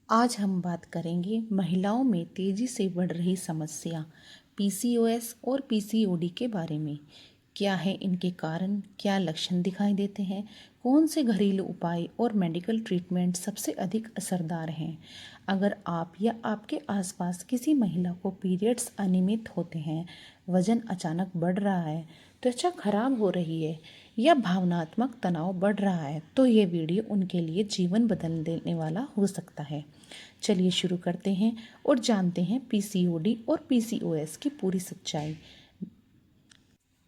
आज हम बात करेंगे महिलाओं में तेजी से बढ़ रही समस्या पीसीओएस और पीसीओडी के बारे में। क्या है इनके कारण, क्या लक्षण दिखाई देते हैं, कौन से घरेलू उपाय और मेडिकल ट्रीटमेंट सबसे अधिक असरदार हैं। अगर आप या आपके आसपास किसी महिला को पीरियड्स अनियमित होते हैं, वजन अचानक बढ़ रहा है, त्वचा खराब हो रही है या भावनात्मक तनाव बढ़ रहा है, तो ये वीडियो उनके लिए जीवन बदल देने वाला हो सकता है। चलिए शुरू करते हैं और जानते हैं पीसीओडी और पीसीओएस की पूरी सच्चाई।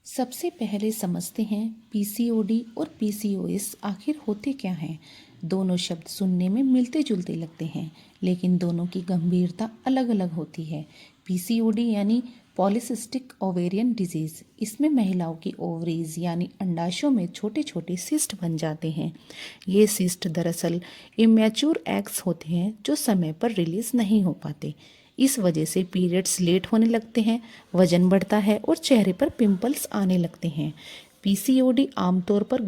सबसे पहले समझते हैं पीसीओडी और पीसीओएस आखिर होते क्या हैं। दोनों शब्द सुनने में मिलते जुलते लगते हैं, लेकिन दोनों की गंभीरता अलग अलग होती है। पीसीओडी यानी पॉलीसिस्टिक ओवेरियन डिजीज़, इसमें महिलाओं की ओवरीज यानी अंडाशयों में छोटे छोटे सिस्ट बन जाते हैं। ये सिस्ट दरअसल इमेच्योर एग्स होते हैं जो समय पर रिलीज नहीं हो पाते। इस वजह से पीरियड्स लेट होने लगते हैं, वजन बढ़ता है और चेहरे पर पिंपल्स आने लगते हैं। पीसीओडी आमतौर पर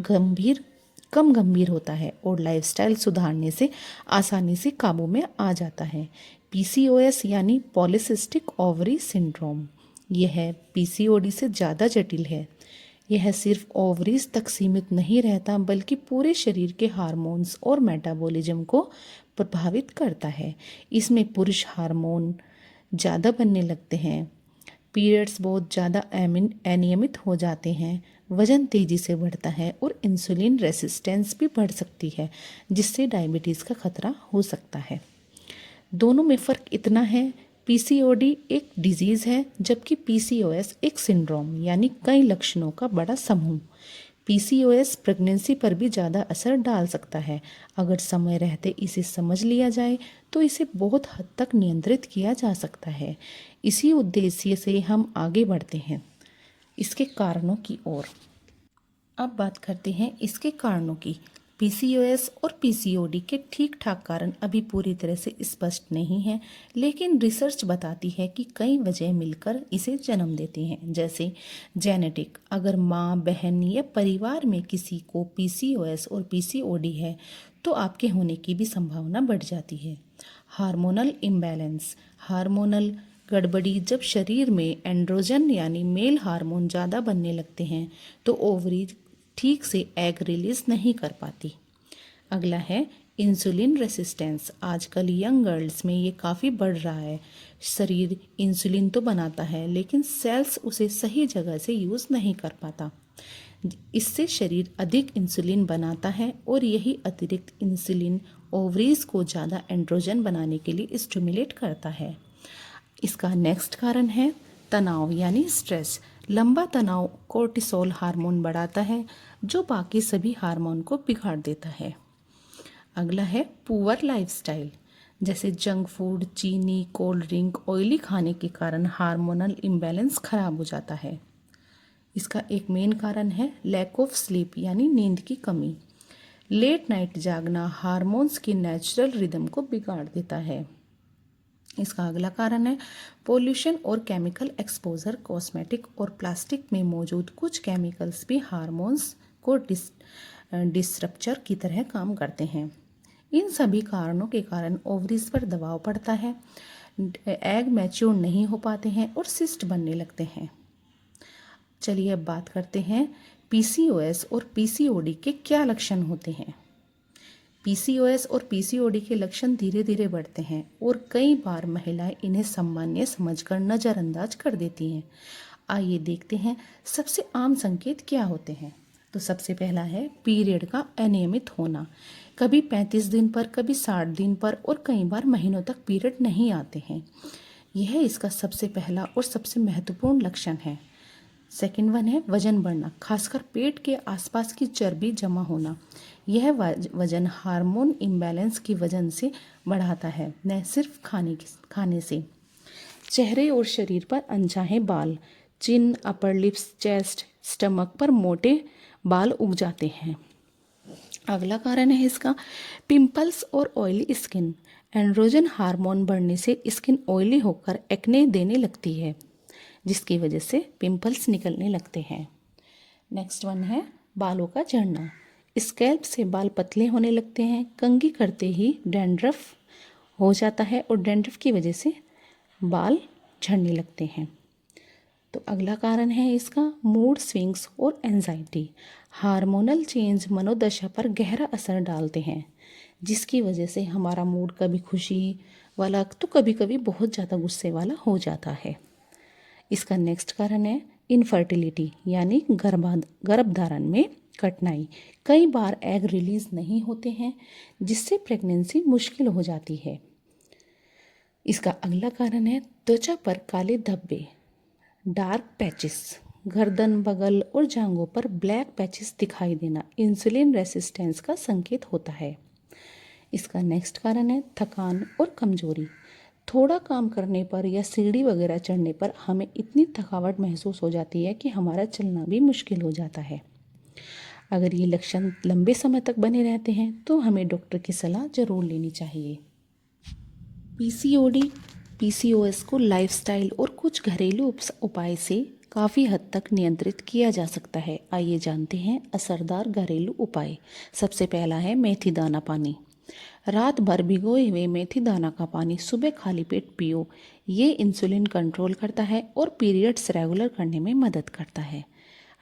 कम गंभीर होता है और लाइफस्टाइल सुधारने से आसानी से काबू में आ जाता है। पीसीओएस यानी पॉलीसिस्टिक ओवरी सिंड्रोम, यह पीसीओडी से ज़्यादा जटिल है। यह सिर्फ ओवरीज तक सीमित नहीं रहता, बल्कि पूरे शरीर के हार्मोन्स और मेटाबॉलिज्म को प्रभावित करता है। इसमें पुरुष हार्मोन ज़्यादा बनने लगते हैं, पीरियड्स बहुत ज़्यादा अनियमित हो जाते हैं, वजन तेज़ी से बढ़ता है और इंसुलिन रेसिस्टेंस भी बढ़ सकती है, जिससे डायबिटीज़ का खतरा हो सकता है। दोनों में फ़र्क इतना है, पीसीओडी एक डिजीज़ है जबकि पीसीओएस एक सिंड्रोम यानी कई लक्षणों का बड़ा समूह। पीसीओएस प्रेगनेंसी पर भी ज़्यादा असर डाल सकता है। अगर समय रहते इसे समझ लिया जाए तो इसे बहुत हद तक नियंत्रित किया जा सकता है। इसी उद्देश्य से हम आगे बढ़ते हैं इसके कारणों की ओर। अब बात करते हैं इसके कारणों की। पीसीओएस और पीसीओडी के ठीक ठाक कारण अभी पूरी तरह से स्पष्ट नहीं है, लेकिन रिसर्च बताती है कि कई वजह मिलकर इसे जन्म देते हैं। जैसे जेनेटिक, अगर माँ, बहन या परिवार में किसी को पीसीओएस और पीसीओडी है तो आपके होने की भी संभावना बढ़ जाती है। हार्मोनल इम्बैलेंस, हार्मोनल गड़बड़ी, जब शरीर में एंड्रोजन यानी मेल हार्मोन ज़्यादा बनने लगते हैं तो ओवरी ठीक से एग रिलीज नहीं कर पाती। अगला है इंसुलिन रेसिस्टेंस। आजकल यंग गर्ल्स में ये काफ़ी बढ़ रहा है। शरीर इंसुलिन तो बनाता है, लेकिन सेल्स उसे सही जगह से यूज़ नहीं कर पाता। इससे शरीर अधिक इंसुलिन बनाता है और यही अतिरिक्त इंसुलिन ओवरीज को ज़्यादा एंड्रोजन बनाने के लिए स्टिमुलेट करता है। इसका नेक्स्ट कारण है तनाव यानी स्ट्रेस। लंबा तनाव कोर्टिसोल हार्मोन बढ़ाता है, जो बाकी सभी हार्मोन को बिगाड़ देता है। अगला है पुअर लाइफस्टाइल, जैसे जंक फूड, चीनी, कोल्ड ड्रिंक, ऑयली खाने के कारण हार्मोनल इम्बैलेंस खराब हो जाता है। इसका एक मेन कारण है लैक ऑफ स्लीप यानी नींद की कमी। लेट नाइट जागना हार्मोन्स की नेचुरल रिदम को बिगाड़ देता है। इसका अगला कारण है पोल्यूशन और केमिकल एक्सपोजर। कॉस्मेटिक और प्लास्टिक में मौजूद कुछ केमिकल्स भी हार्मोन्स को डिस्रप्टर की तरह काम करते हैं। इन सभी कारणों के कारण ओवरीज पर दबाव पड़ता है, एग मैच्योर नहीं हो पाते हैं और सिस्ट बनने लगते हैं। चलिए अब बात करते हैं पीसीओएस और पीसीओडी के क्या लक्षण होते हैं। पीसीओएस और पीसीओडी के लक्षण धीरे धीरे बढ़ते हैं और कई बार महिलाएं इन्हें सामान्य समझकर नज़रअंदाज कर देती हैं। आइए देखते हैं सबसे आम संकेत क्या होते हैं। तो सबसे पहला है पीरियड का अनियमित होना। कभी 35 दिन पर, कभी 60 दिन पर और कई बार महीनों तक पीरियड नहीं आते हैं। यह इसका सबसे पहला और सबसे महत्वपूर्ण लक्षण है। सेकेंड वन है वजन बढ़ना, खासकर पेट के आसपास की चर्बी जमा होना। यह वजन हार्मोन इम्बैलेंस की वजह से बढ़ाता है, न सिर्फ खाने से। चेहरे और शरीर पर अनचाहे बाल, चिन, अपर लिप्स, चेस्ट, स्टमक पर मोटे बाल उग जाते हैं। अगला कारण है इसका पिंपल्स और ऑयली स्किन। एंड्रोजन हार्मोन बढ़ने से स्किन ऑयली होकर एक्ने देने लगती है, जिसकी वजह से पिंपल्स निकलने लगते हैं। नेक्स्ट वन है बालों का झड़ना। स्कैल्प से बाल पतले होने लगते हैं। कंघी करते ही डैंड्रफ हो जाता है और डैंड्रफ की वजह से बाल झड़ने लगते हैं। तो अगला कारण है इसका मूड स्विंग्स और एंजाइटी। हार्मोनल चेंज मनोदशा पर गहरा असर डालते हैं, जिसकी वजह से हमारा मूड कभी खुशी वाला तो कभी कभी बहुत ज़्यादा गुस्से वाला हो जाता है। इसका नेक्स्ट कारण है इनफर्टिलिटी यानी गर्भधारण में कठिनाई। कई बार एग रिलीज नहीं होते हैं, जिससे प्रेगनेंसी मुश्किल हो जाती है। इसका अगला कारण है त्वचा पर काले धब्बे, डार्क पैचेस। गर्दन, बगल और जांघों पर ब्लैक पैचेस दिखाई देना इंसुलिन रेसिस्टेंस का संकेत होता है। इसका नेक्स्ट कारण है थकान और कमजोरी। थोड़ा काम करने पर या सीढ़ी वगैरह चढ़ने पर हमें इतनी थकावट महसूस हो जाती है कि हमारा चलना भी मुश्किल हो जाता है। अगर ये लक्षण लंबे समय तक बने रहते हैं तो हमें डॉक्टर की सलाह जरूर लेनी चाहिए। पीसीओडी, पीसीओएस को लाइफस्टाइल और कुछ घरेलू उपाय से काफ़ी हद तक नियंत्रित किया जा सकता है। आइए जानते हैं असरदार घरेलू उपाय। सबसे पहला है मेथी दाना पानी। रात भर भिगोए हुए मेथी दाना का पानी सुबह खाली पेट पियो। ये इंसुलिन कंट्रोल करता है और पीरियड्स रेगुलर करने में मदद करता है।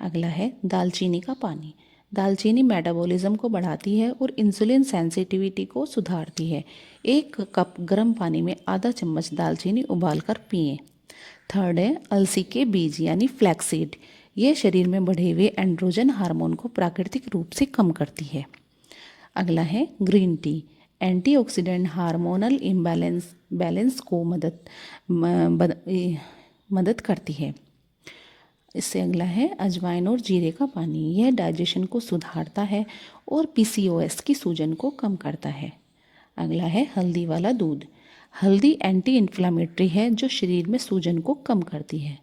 अगला है दालचीनी का पानी। दालचीनी मेटाबॉलिज्म को बढ़ाती है और इंसुलिन सेंसिटिविटी को सुधारती है। 1 कप गर्म पानी में आधा चम्मच दालचीनी उबालकर पिएं। थर्ड है अलसी के बीज यानी फ्लैक्सीड। ये शरीर में बढ़े हुए एंड्रोजन हार्मोन को प्राकृतिक रूप से कम करती है। अगला है green tea. Antioxidant hormonal balance को मदद करती है। इससे अगला है अजवाइन और जीरे का पानी। यह डाइजेशन को सुधारता है और पीसीओएस की सूजन को कम करता है। अगला है हल्दी वाला दूध। हल्दी एंटी इन्फ्लामेटरी है जो शरीर में सूजन को कम करती है।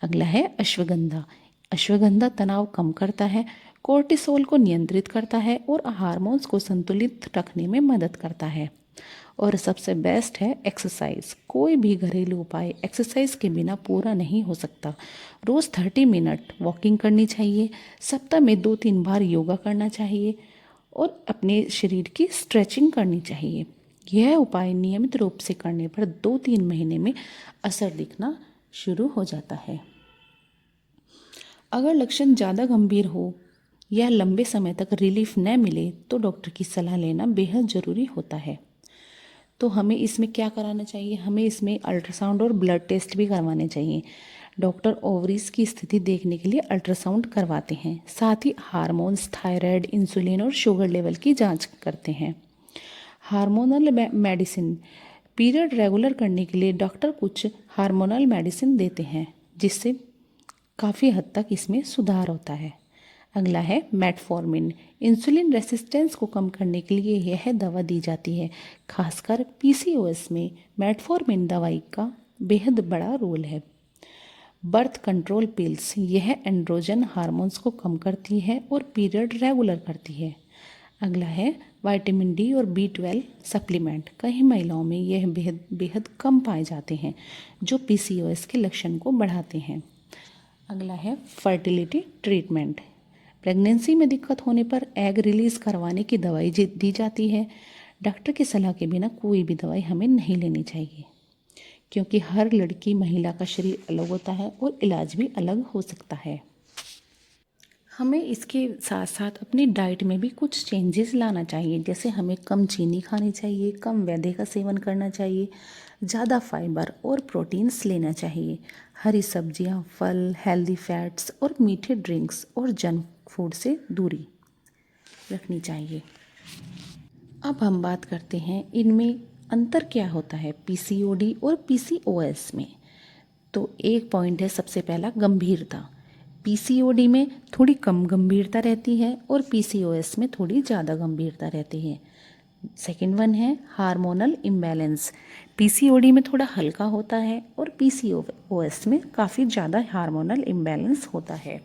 अगला है अश्वगंधा। अश्वगंधा तनाव कम करता है, कोर्टिसोल को नियंत्रित करता है और हार्मोन्स को संतुलित रखने में मदद करता है। और सबसे बेस्ट है एक्सरसाइज। कोई भी घरेलू उपाय एक्सरसाइज के बिना पूरा नहीं हो सकता। रोज़ 30 मिनट वॉकिंग करनी चाहिए, सप्ताह में 2-3 बार योगा करना चाहिए और अपने शरीर की स्ट्रेचिंग करनी चाहिए। यह उपाय नियमित रूप से करने पर 2-3 महीने में असर दिखना शुरू हो जाता है। अगर लक्षण ज़्यादा गंभीर हो या लंबे समय तक रिलीफ न मिले तो डॉक्टर की सलाह लेना बेहद ज़रूरी होता है। तो हमें इसमें क्या कराना चाहिए? हमें इसमें अल्ट्रासाउंड और ब्लड टेस्ट भी करवाने चाहिए। डॉक्टर ओवरीज की स्थिति देखने के लिए अल्ट्रासाउंड करवाते हैं। साथ ही हार्मोन्स, थायराइड, इंसुलिन और शुगर लेवल की जांच करते हैं। Hormonal medicine. पीरियड रेगुलर करने के लिए डॉक्टर कुछ हार्मोनल मेडिसिन देते हैं, जिससे काफ़ी हद तक इसमें सुधार होता है। अगला है मेटफॉर्मिन। इंसुलिन रेसिस्टेंस को कम करने के लिए यह दवा दी जाती है। खासकर पीसीओएस में मेटफॉर्मिन दवाई का बेहद बड़ा रोल है। Birth control pills. यह एंड्रोजन हार्मोन्स को कम करती है और पीरियड रेगुलर करती है। अगला है विटामिन डी और B12 सप्लीमेंट। कई महिलाओं में यह बेहद कम पाए जाते हैं, जो पीसीओएस के लक्षण को बढ़ाते हैं। अगला है फर्टिलिटी ट्रीटमेंट। प्रेगनेंसी में दिक्कत होने पर एग रिलीज करवाने की दवाई दी जाती है। डॉक्टर की सलाह के बिना कोई भी दवाई हमें नहीं लेनी चाहिए, क्योंकि हर लड़की महिला का शरीर अलग होता है और इलाज भी अलग हो सकता है। हमें इसके साथ साथ अपनी डाइट में भी कुछ चेंजेस लाना चाहिए। जैसे हमें कम चीनी खानी चाहिए, कम मैदे का सेवन करना चाहिए, ज़्यादा फाइबर और प्रोटीन्स लेना चाहिए। हरी सब्जियां, फल, हेल्दी फैट्स और मीठे ड्रिंक्स और जंक फूड से दूरी रखनी चाहिए। अब हम बात करते हैं इनमें अंतर क्या होता है पीसीओडी और पीसीओएस में। तो एक पॉइंट है सबसे पहला गंभीरता। पीसीओडी में थोड़ी कम गंभीरता रहती है और पीसीओएस में थोड़ी ज़्यादा गंभीरता रहती है। सेकेंड वन है हार्मोनल इम्बैलेंस। पीसीओडी में थोड़ा हल्का होता है और पीसीओएस में काफ़ी ज़्यादा हार्मोनल इम्बैलेंस होता है।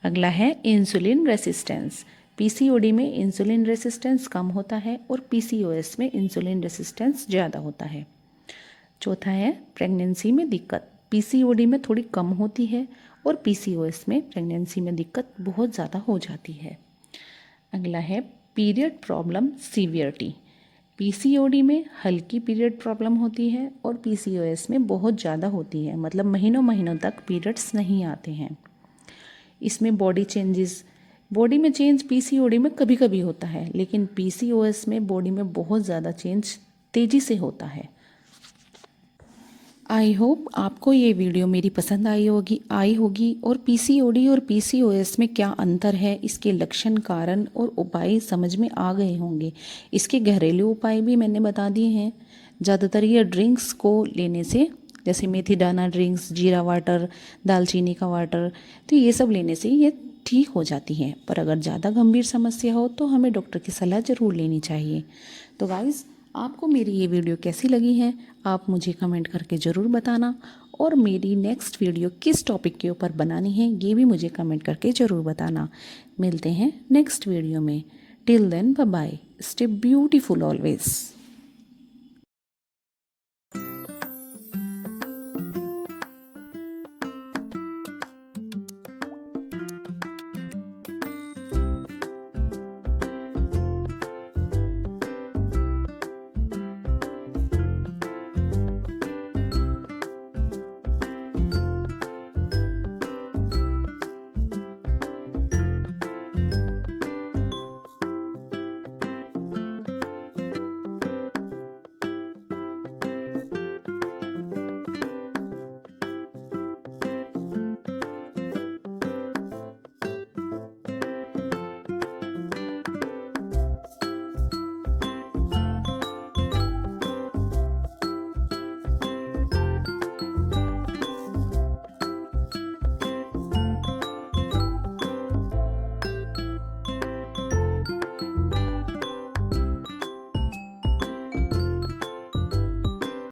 अगला है इंसुलिन रेसिस्टेंस। पीसीओडी में इंसुलिन रेसिस्टेंस कम होता है और पीसीओएस में इंसुलिन रेसिस्टेंस ज़्यादा होता है। चौथा है प्रेगनेंसी में दिक्कत। पीसीओडी में थोड़ी कम होती है और पीसीओएस में प्रेगनेंसी में दिक्कत बहुत ज़्यादा हो जाती है। अगला है पीरियड प्रॉब्लम सीवियरिटी। पीसीओडी में हल्की पीरियड प्रॉब्लम होती है और पीसीओएस में बहुत ज़्यादा होती है, मतलब महीनों महीनों तक पीरियड्स नहीं आते हैं। इसमें बॉडी में चेंज पीसीओडी में कभी कभी होता है, लेकिन पीसीओएस में बॉडी में बहुत ज़्यादा चेंज तेज़ी से होता है। आई होप आपको ये वीडियो मेरी पसंद आई होगी और पीसीओडी और पीसीओएस में क्या अंतर है, इसके लक्षण, कारण और उपाय समझ में आ गए होंगे। इसके घरेलू उपाय भी मैंने बता दिए हैं। ज़्यादातर ये ड्रिंक्स को लेने से, जैसे मेथी दाना ड्रिंक्स, जीरा वाटर, दालचीनी का वाटर, तो ये सब लेने से ये ठीक हो जाती है। पर अगर ज़्यादा गंभीर समस्या हो तो हमें डॉक्टर की सलाह ज़रूर लेनी चाहिए। तो गाइज़, आपको मेरी ये वीडियो कैसी लगी है आप मुझे कमेंट करके ज़रूर बताना, और मेरी नेक्स्ट वीडियो किस टॉपिक के ऊपर बनानी है ये भी मुझे कमेंट करके ज़रूर बताना। मिलते हैं नेक्स्ट वीडियो में। Till then bye bye, stay beautiful always.